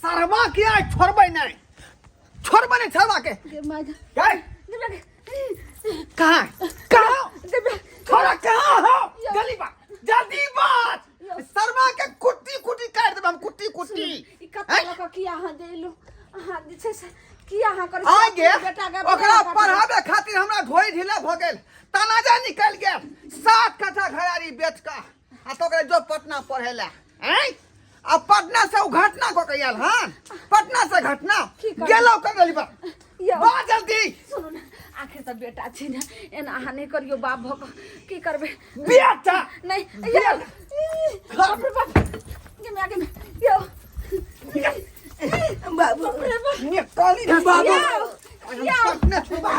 सरवा किया छोड़बे नहीं सरवा के कहाँ छोड़ा कहाँ हो जल्दी बात सरवा के कुट्टी काट देब हम कुट्टी कतला किया हां देलो हां दिछे से किया हां कर आगे ओकरा पढ़ाबे खातिर हमरा ढोई ढीला भ गेल तनाजा निकल गेल 7 कट्ठा घरारी बेच का आ तो ओकरे जो पटना पढ़ेला हैं अब पटना से उ घटना को कहियल हां पटना से घटना गेलो कर गली बा जल्दी सुनो ना आखिर त बेटा छी ना एना आहा नहीं करियो बाप भक की करबे बेटा नहीं बाप रे बाप आगे में यो बाबू ये काली बाबू पटना छुपा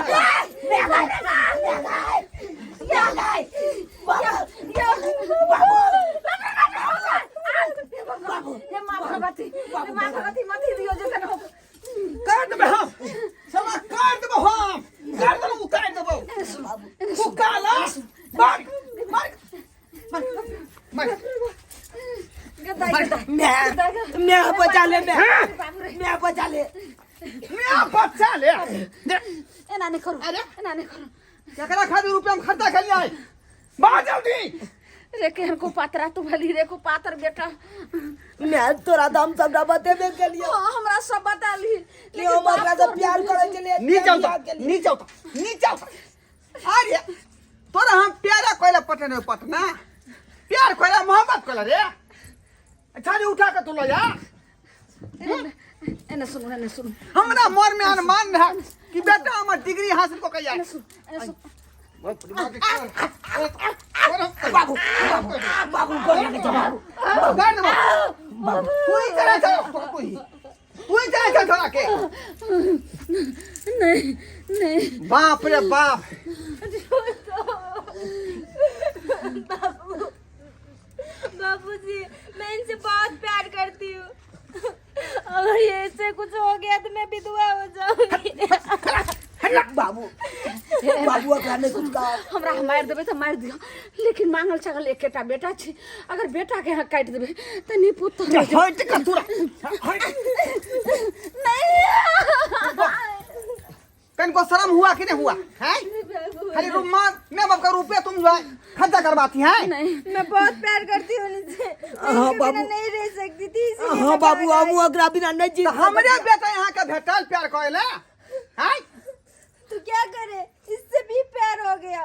एना नहीं करो केकरा खातिर रुपया में खर्चा कर लिया बाहर जल्दी रे केहन को पात्रा तू भली रे को पातर बेटा मैं तोरा दाम सब बतेबे के लिए हमरा सब बता ली लेकिन हम ओकरा से प्यार करे के लिए नीचे अरे तोरा हम प्यारा कोइला पटना प्यार कोइला मोहब्बत कोइला रे छाड़ी उठा के तू लो जा एने सुन हमरा मोर में अरमान है कि बेटा हमर डिग्री हासिल को कइया बाबू कोई चला छोड़ा के नहीं बाप रे बाप बाबूजी मैं इनसे बहुत प्यार करती हूँ अगर ये इससे कुछ हो गया तो मैं विधवा हो जाऊंगी बाबू ओकरा ने कुछ कहा हमरा मार देबे तो मार दियो लेकिन मांगल छगल एकेटा बेटा छी अगर बेटा के हाथ काट देबे त नी पुत्र हट का तोरा कन को शर्म हुआ कि नहीं हुआ हैं खाली रूम मैं बाप का रुपया तुम जो है खर्चा करवाती हैं नहीं मैं बहुत प्यार करती हूँ उनसे हाँ बाबू नहीं रह सकती थी हाँ बाबू हम ओकरा बिना नहीं जी हमरे बेटा यहाँ का भेटल प्यार कहले हैं तो क्या करे इससे भी प्यार हो गया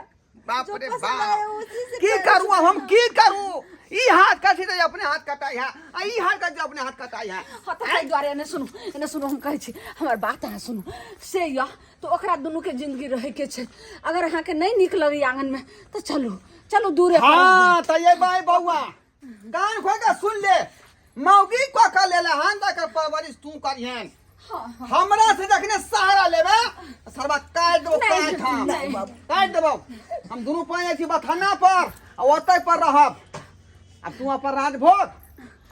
बाप जो रे पसंद बाप आया उसी से की प्यार करूँ हम की करूँ ई हाथ काटी तो अपने हाथ कटाई है ई हाथ काट जो अपने हाथ कटाई है हताई द्वारे ने सुनो हम कहै छी हमर बात है सुनो से या तो ओकरा दोनों के जिंदगी रहे के छै अगर अहाँ के नहीं निक लगी आंगन में तो चलो दूर है हां त ये भाई बउआ कान खोल के सुन ले मौगी को का लेला हां तक परवरिश तू करिहन हमरा से देखने सहारा लेबे सरबा काट दो काट देबो हम दोनों पाए छी बथाना पर ओतै पर रहब अब तू अपन राज भोग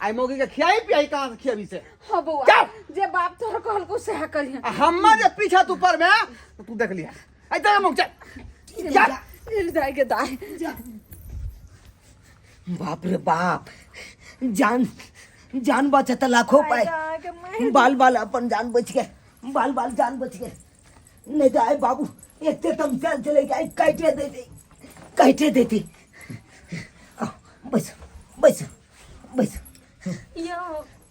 आई मौगी के खियाई पियाई कहां से खियाबी से हां बउआ जे बाप तोर कहल को से करियन हम्मा जे पीछा तू पर में तो तू देख लिया आई जा मुक जा दाई के दाई बाप रे बाप जान बचत लाखों पाए बाल अपन जान बच गए बाल जान बच गए नहीं तो आए बाबू एक तुम चले गए काटे देती बस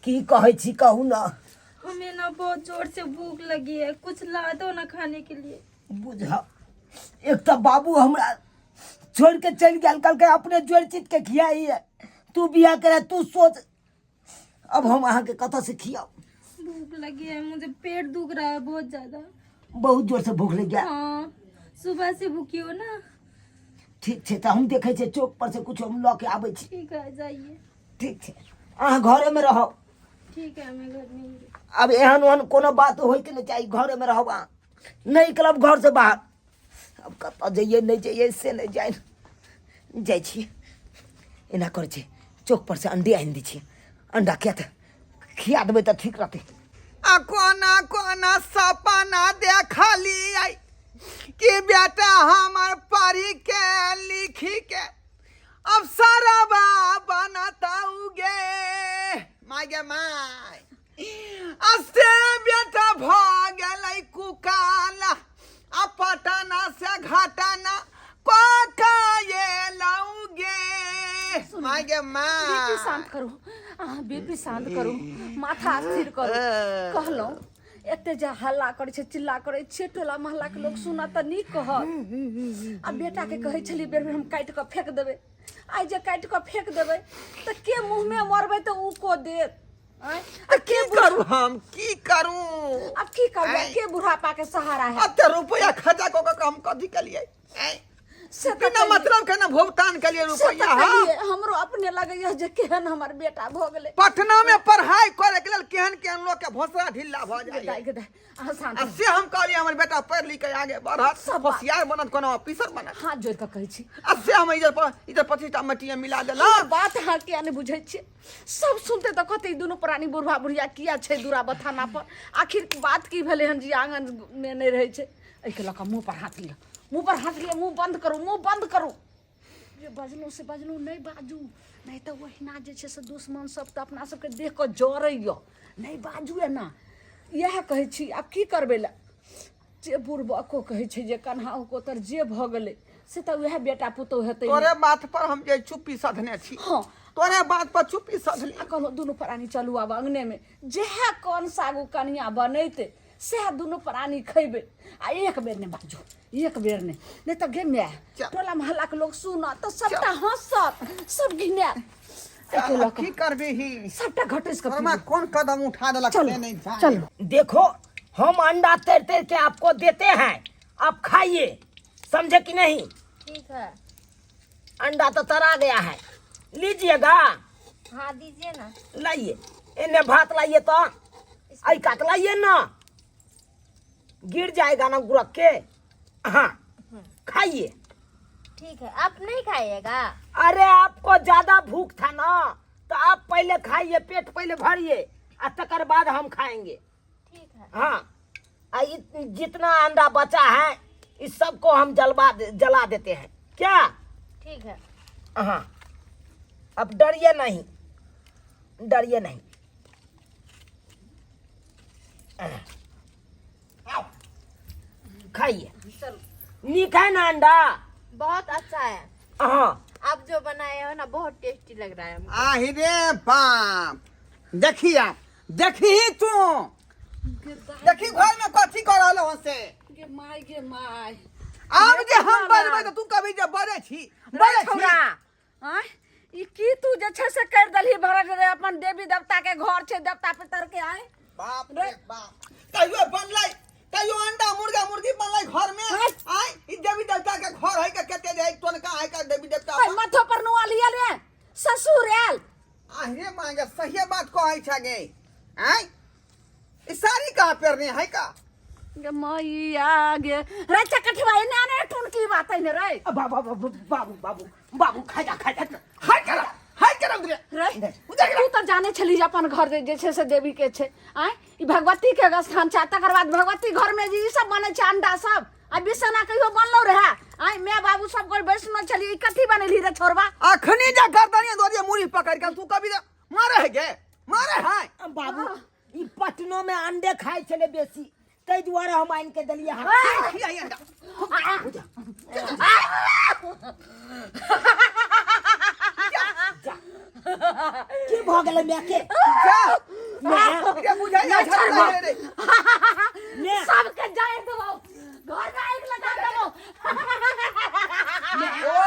की कहे छी कहू ना हमें ना बहुत जोर से भूख लगी है कुछ ला दो ना खाने के लिए बुझा एक तो बाबू हमरा छोड़ के चल गया कल के अपने जोड़ चीज के खियाई है तू बिया करे तू सोच अब हम अहाँ के कथा से खियाओ भूख लगी है मुझे पेट दुख रहा है बहुत ज्यादा बहुत जोर से भूख लग गया हाँ सुबह से भूखी हो ना ठीक है तो हम देखे छे चौक पर से कुछ हम ला के आवे छी ठीक है जाइए ठीक है अहाँ घरे में रहो ठीक है मैं घर में ही अब एहन ओहन कोनो बात होय के नहीं चाहिए घरे में रहो अहाँ नहीं निकलब घर से बाहर अब कत जाइए नहीं जाइए से नहीं जाए छी एना कर छी चौक पर से अंडे आनि दी छी अंडा खिया देबै तो ठीक रहते कोना सपना देखली आई कि बेटा हमार पढ़ी के लिखी के अब सरबा बनताऊ गे माय से बेटा भागल कुकाला आ पटना से घाटाना कोका ये लौगे मागे बीपी माँ शांत करू बीपी शांत करू माथा स्थिर करू कहलौं एते जे हल्ला करे छै चिल्ला करे छै टोला मोहल्ला के लोग सुना त नीक कहत आ बेटा के कहै छली बेर बेर हम काटि के फेंक देबै आइ जे काटि के फेंक देबै त के मुंह में मरबै त ऊ को देत की करूं हम की करूं अब की करबै के बुढ़ापा के सहारा है अब तो रुपया खर्चा को हम कथी के लिए से त बिना मतलब के ना भुगतान के लिए रुपया है हमरो अपने लगैया जे केहन हमर बेटा भ गेलै पटना में पढ़ाई करे के लेल केहन केहन लोग के भोसरा ढिल्ला भ जाए गदाई गदाई अहाँ शांत अब से हम कहलिए हमर बेटा पढ़ लिख के आगे बढ़त सब होशियार बनत कोनो ऑफिसर बनत हाथ जोड़ के कहै छी अब से हम इधर 25 मटिया मिला देला बात अहाँ किया नहीं बुझे छिए सब सुनते तो कहते दोनों प्राणी बुढ़वा बुढ़िया किया छै दूरा बथाना पर आखिर बात की भेले हन जी आंगन में नहीं रहे छै एहि के लका मुंह पर हाथ लिया मुंह पर हाथ लिया मुंह बंद करू जे बजलू से बजलू नहीं बाजू नहीं तो वहीना जे छै से दुश्मन सब तो अपना सबके देख के जरैया नहीं बाजू है ना यह कहै छी आब की करबै ला जे बुढ़बको कहै छै जे कन्हा ओकर जे भ गेलै से तो वह बेटा पुतौ हेतै तोरे बात पर हम जे चुप्पी साधने छी हाँ तोरे बात पर चुप्पी साधली कहलो दोनों प्राणी चलू आब अंगने में जेह कौन सागु कनिया बनैते से दोनों प्राणी खैबे आ एक बेर ने बाजू एक बेर नहीं तो गे मैं टोला मोहल्ला के लोग सुना तो सबटा हंसत सब घिना की करबे ही सबटा घटिस के फरमा कौन कदम उठा देलक से नहीं जाने चलो देखो हम अंडा तैर तैर के आपको देते हैं आप खाइए समझे कि नहीं ठीक है अंडा तो तरा गया है लीजिएगा हाँ दीजिए ना लाइए इन्हें भात लाइए तो आई काट लाइए ना गिर जाएगा ना गुरक के हाँ खाइए ठीक है आप नहीं खाइएगा अरे आपको ज्यादा भूख था ना तो आप पहले खाइए पेट पहले भरिए और तकर बाद हम खाएंगे ठीक है हाँ जितना अंडा बचा है इस सबको हम जला देते हैं क्या ठीक है हाँ अब डरिए नहीं खाइए नीक है ना अंडा बहुत अच्छा है हाँ आप जो बनाए हो ना बहुत टेस्टी लग रहा है मुझे। आहि रे बाप देखी तू देखी घर में कथी कर रहलो से गे माय अब जे हम बनबै त तू कभी जे बड़े छी छौरा आय ई की तू जे छै से कर दलही भरत रे अपन देवी देवता के घर छै देवता पितर के आय बाप रे बाप कहियो बनलै कहियो अंडा मुर्गा मुर्गी बनलै घर में आय ई देवी देवता के घर है के कते जे तोनका है के देवी देवता ओय माथो पर नुआ लिया रे ससुर आयल आहे मांगे सही बात कहै छ गे आय ई सारी कहां पेरने है का गे मैया गे रे चकठवा एने ने टुनकी बात है ने रे बाबू खा जा हाय करम रे रे तू तो जाने छली अपन घर जे छै से देवी के छै आय ई भगवती के स्थान छै तकर बाद भगवती घर में जी सब बने छै अंडा सब आ बिसना कहियो बनलो रहे आय मैं बाबू सब कोई बैसनो छली ई कथी बनेली रे छोरबा अखनी जा गर्दनिया दोरिया मुड़ी पकड़ के तू कभी मारे है गे मारे है बाबू ई पटनो में अंडे खाए चले बेसी तै दुआरे हम आइन के दलिया खियाई अंडा की भ गेलै मैं के ये बुझाई ना छड़ रे सबके जाए दो घर में आग लगा दो ओ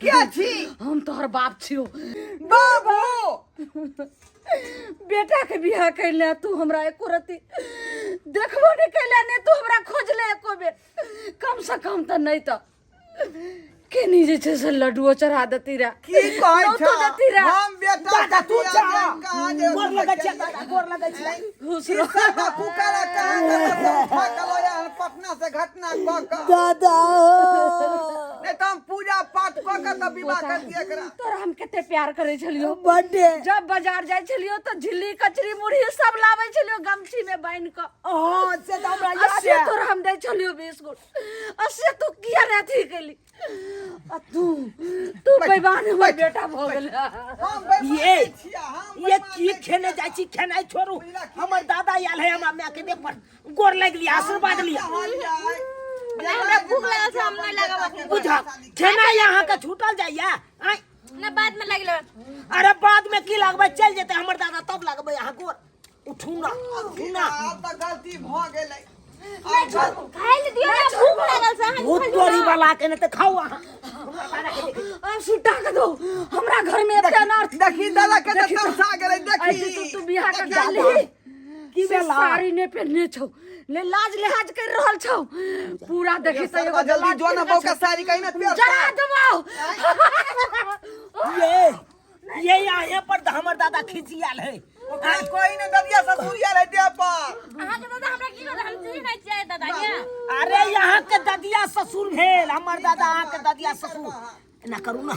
क्या छी हम तोहर बाप छियो बाबू बेटा के बियाह कैले तू हमरा एको रति देखबो नहीं कैले ने तू हमरा खोजले एको बेर कम से कम त नहीं त केनी जे छै से लड्डुओ चढ़ा देती रे की कहै छ तो देती रे हम बेटा दादा तू जा कहां जे गोर लगै छै दादा गोर लगै छै खुश रहो किसका कुकारा कहां से उठा के लो यार पटना से घटना क दादा एकदम पूजा पाठ क के तब विवाह कर दिया करा। तोरा हम कते प्यार करे छलियो। बर्थडे जब बाजार जाय छलियो तो झिल्ली कचरी मुरही सब लावे छलियो गमछी में बांध के। हां से तो हमरा याद असे है। तोरा हम दे छलियो बिस्कुट। असे तू किया रे थी केली। आ तू बेईमान हमर बेटा भ गेल। हम बेईमान ये छिया, हम ये बेईमान की नहीं खेने जाय छी खेनाई छोड़ू। हमर दादा आयल है हमरा माय के देह पर गोर लग लिया आशीर्वाद लिया। हमरा भूख लागल छै, हम नहीं लगाबो। बुझा खेनाई यहाँ के छूटल जाइया। आय ना बाद में लग ले। अरे बाद में की लगबे चल जेते हमर दादा तब लगबे यहाँ गोर। उठू ना अब तो गलती भ गेलै। खाए ले दियो ना, भूख लागल छै। हम भूत तोरी वाला के न त खाओ अहाँ। अब सुटा के दो हमरा घर में एते अनर्थ। देखी दादा के तरसा गेलै ऐसे देखी। तू बियाह के डाली की बेला साड़ी ने पहनने छौ ले लाज लिहाज कर रहल छौ पूरा देखी त एगो जल्दी जो ना बौ का साड़ी कहीं ना पेड़ जरा दबाओ। ये यहाँ पर हमर दादा खिसियाल है। कोई ने दरिया ससुरिया रहते पर। अहाँ के दादा हमरा की कहत, हम चीज नहीं चाहिए दादा के। अरे यहाँ के ददिया ससुर भेल हमर दादा अहाँ के ददिया ससुर। ना करू ना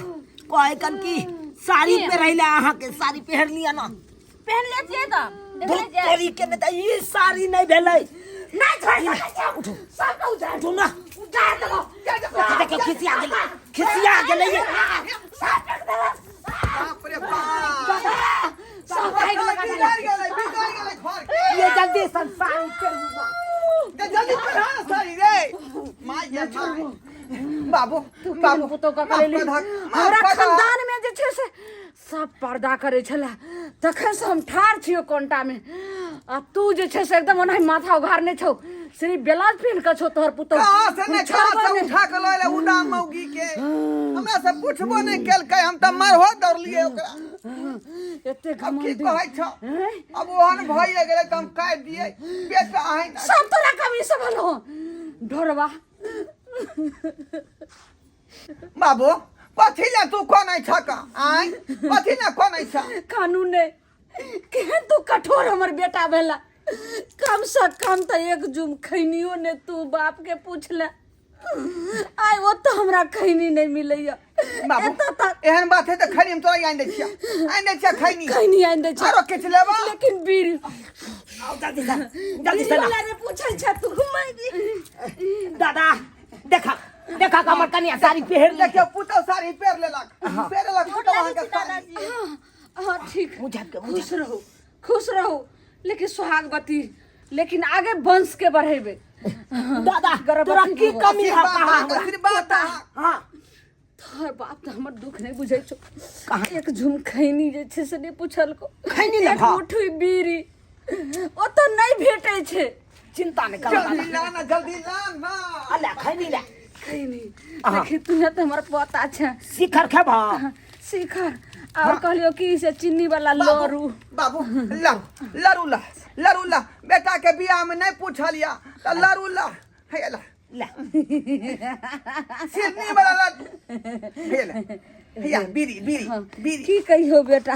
कहे कन की साड़ी पहनले अहाँ के साड़ी पहन लिया ना। पहन ले छिए त देख ले जाए। तोरी के न त ई साड़ी नहीं भेलै। नहीं छोड़ सकते उठो सब का उठा उठो ना। उठा दो देखो खिसिया गेलै ये। बाप रे बाप। सब खाई के लगा बिगड़ गेलै घर के। ये जल्दी संसार करूंगा। जल्दी पहना ना साड़ी रे। माय ये माय। बाबू बाबू पुतो का करे हमरा खानदान में जे छै से सब पर्दा करे छला तखन से हम ठार छियो कोंटा में। आ तू जे छै से एकदम ओनाही माथा उघारने छौ सिर्फ ब्लाउज पहन के छौ तोहर पुतो। कहां से ने कहां से उठा के लइले उडाम मौगी के। हमरा से पूछबो नहीं केलकै, हम त मरहो दौड़लिए ओकरा। एते अब की घमंडी कहै छ। अब ओहन भइए गेलै त हम काट दिए। बेटा आइ ना। सब तोरा कमी से भलो ढोरवा। बाबू कथी ले तू कोनै छका आइ कथी ले कोनै छ। कानून ने केहन तू कठोर हमर बेटा भेला। कम से कम तो एक जुम खैनियो ने तू बाप के पूछ ले। आइ वो तो हमरा खैनी नहीं मिलैया। बाबू एहन बात है त खैनी हम तोरा आइन दै छिया। आइन दै छिया खैनी। खैनी आइन दै छ आरो किछ लेबा। लेकिन बीर जल्दी से वाला ने पूछै छ तू घुमाई दादा देखा हमर कनिया साड़ी पहन ले। देखियो पुतो साड़ी पहिर लेलक। पहिर लेलक पुतो वहां के साड़ी। हां ठीक खुश रहो लेकिन सुहागवती लेकिन आगे वंश के बढ़ेबे। दादा तोरा की कमी है कहा हमरा। आशीर्वाद हां तोहर बाप तो हमर दुख नहीं बुझै छौ। एक झुम खैनी जे छै से नहीं पूछल को। खैनी ले भा मुठ्ठी बीरी ओ तो नहीं भेटै छै। चिंता नहीं कर। जल्दी ला ना। अल्लाह खैनी ले खैनी देखी तूने तो हमर पोता छै शिखर खेबा। शिखर और कहलियो की से चीनी वाला लरू। बाबू लरू ला बेटा के बियाह में नहीं पूछलिया त लरू ला हे ला ले सिरनी वाला लड्डू हे ला या बीरी की कहियो बेटा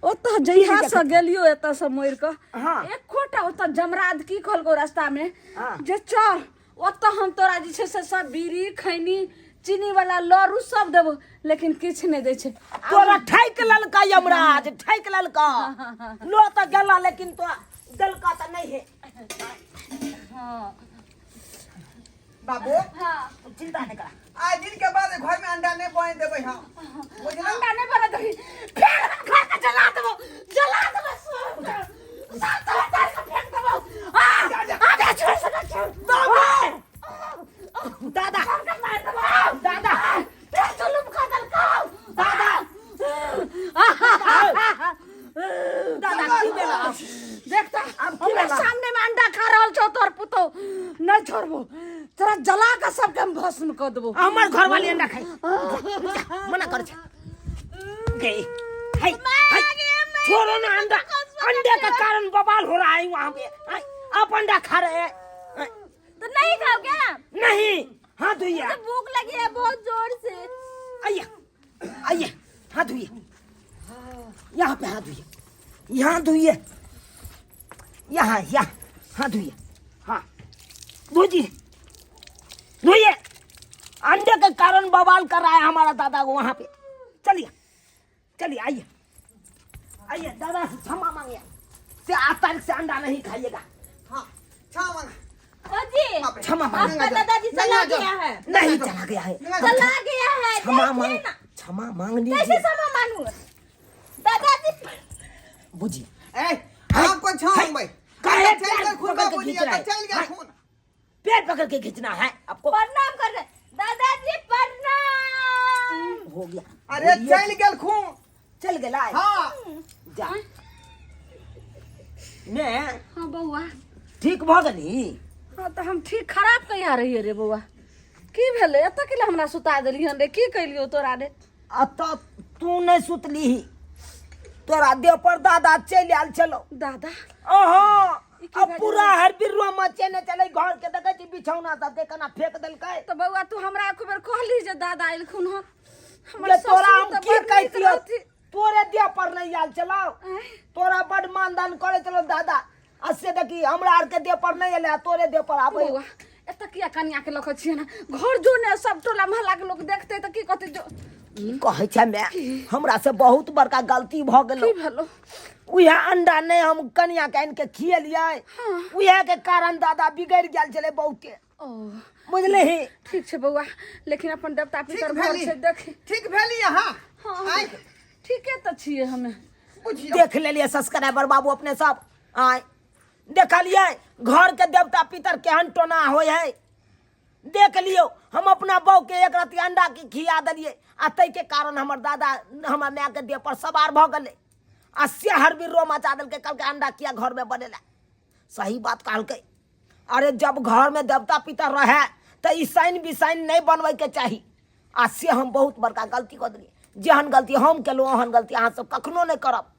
ओ तो जइहा से गेलियो एत से मोर के हाँ। एक खोटा ओ तो जमराद की खोलको रास्ता में हाँ। जे चल ओ तो हम तोरा जे छै से सब बीरी खैनी चीनी वाला लरू सब देबो लेकिन किछ नहीं दै छै। तोरा ठैक ललका यमराज ठैक ललका लो तो गला लेकिन तो दलका तो नहीं है। हां बाबू हां चिंता नहीं कर। आज दिन के बाद घर में अंडा नहीं बन देबै हम। बुझला अंडा नहीं बना दही फेर खा के जला देबो सब सब तार के फेंक देबो। आ छोड़ सक दादा दादा चलुम खा दल खाओ दादा दादा की बेला देखता हमरा सामने में अंडा खा रहल छौ तोर पुतो नहीं छोड़बो तोरा जला के सबके हम भस्म कर देबो। हमर घर वाली अंडा खाई मना कर छ गई हाय छोड़ो ना अंडा। अंडे का कारण बवाल हो रहा है वहां पे। आप अंडा खा रहे हैं तो नहीं खाओ क्या? नहीं। हाथ धोइए मुझे भूख लगी है बहुत जोर से। आइए हाथ धोइए यहाँ पे हाथ धोइए यहाँ धोइए यहाँ हाथ धोइए। हाँ धोइए अंडे के कारण बवाल कर रहा है हमारा दादा को वहां पे। चलिए चलिए आइए आइए, दादा से क्षमा मांगिए से आज तारीख से अंडा नहीं खाइएगा। हाँ क्षमा मांग। अजी क्षमा मांग। आपका दादाजी चला गया है, नहीं चला गया है, चला गया है। क्षमा देखिए मांग, ना, क्षमा मांग कैसे लीजिए। क्षमा मानूं? दादाजी बुझी आपको क्षमा मांग भाई। काहे चल कर पैर खून पकड़ का के बोलिए खींच रहा तो है? चल गया खून। पेट पकड़ के खींचना है आपको? प्रणाम कर रहे दादाजी, प्रणाम। हो गया। अरे बोलिए। चल गया खून। चल गया। हाँ जा ने हाँ बउआ। ठीक भ गनी। हाँ तो हम ठीक खराब कहिया रही रे बउआ। की भेले एत के लिए हमरा सुता देलिहन रे? की कैलियो तोरा रे? अत तू नहीं सुतली ही, तोरा देह पर दादा चल आल चलो। दादा ओहो ई की अब बात पूरा हर बिरुआ मचे न चले घर के देखे छी बिछौना सब देखना फेंक देलकै। तो बउआ तू हमरा एक बेर कहली जे दादा आइलखुन हन। ले तोरा हम तो की बड़ नीक कहतियो, रहती। तोरे देह पर नहीं आल चलो। आँय? तोरा बड़ मानदान करे चलो दादा। असे देखी हमरा आर के देह पर नहीं एले, तोरे देह पर आबे। बउआ एत किया कनिया के लख छिए ना? घर जो ने सब टोला मोहल्ला के लोग देखते त की कहते जो कहे छै मैं हमरा से बहुत बड़का गलती भ गेलो। की भेलो? उहे अंडा नहीं हम कनिया के आन के खियलियै, उहे के कारण दादा बिगड़ गेल छले बहुते। ओ बुझले ही? ठीक छै बउआ, लेकिन अपन देवता पितर ठीक घर भेली। छै देख। ठीक भेली यहाँ। हाँ आइ ठीके त छिए हमें। बुझियो। देख लेलिए सब्सक्राइबर बाबू अपने सब। आय देखलिए घर के देवता पितर केहन टोना होय है। देख लियो हम अपना बहू के एक रति अंडा की खिया दिलिए आ तै के कारण हमर दादा हमर माय के देह पर सवार भ गेले आ से हर बिरो मचा देलकै। कहलकै अंडा किया घर में बनेला? सही बात कहलकै। अरे जब घर में देवता पितर रहे तो ई साइन बिसाइन नहीं बनवे के चाही। आ से हम बहुत बड़का गलती कर दिलिए। जेहन गलती हम केलहुँ ओहन गलती अहाँ सब कखनो नहीं करब।